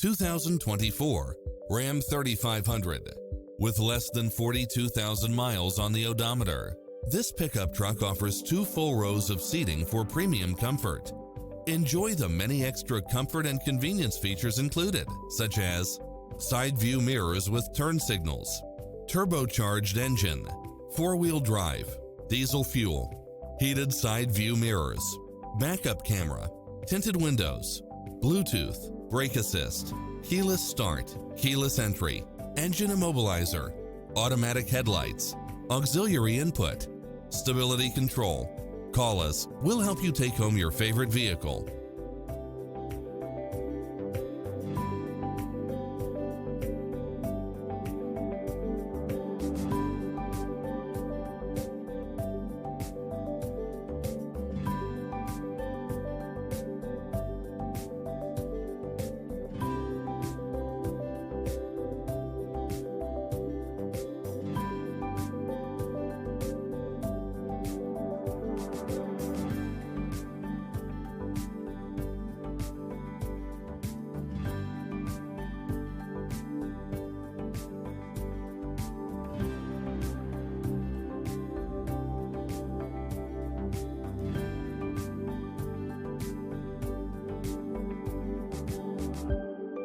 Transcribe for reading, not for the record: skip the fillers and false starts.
2024 Ram 3500. With less than 42,000 miles on the odometer, this pickup truck offers 2 full rows of seating for premium comfort. Enjoy the many extra comfort and convenience features included, such as side view mirrors with turn signals, turbocharged engine, 4-wheel drive, diesel fuel, heated side view mirrors, backup camera, tinted windows, Bluetooth, brake assist, keyless start, keyless entry, engine immobilizer, automatic headlights, auxiliary input, stability control. Call us, we'll help you take home your favorite vehicle.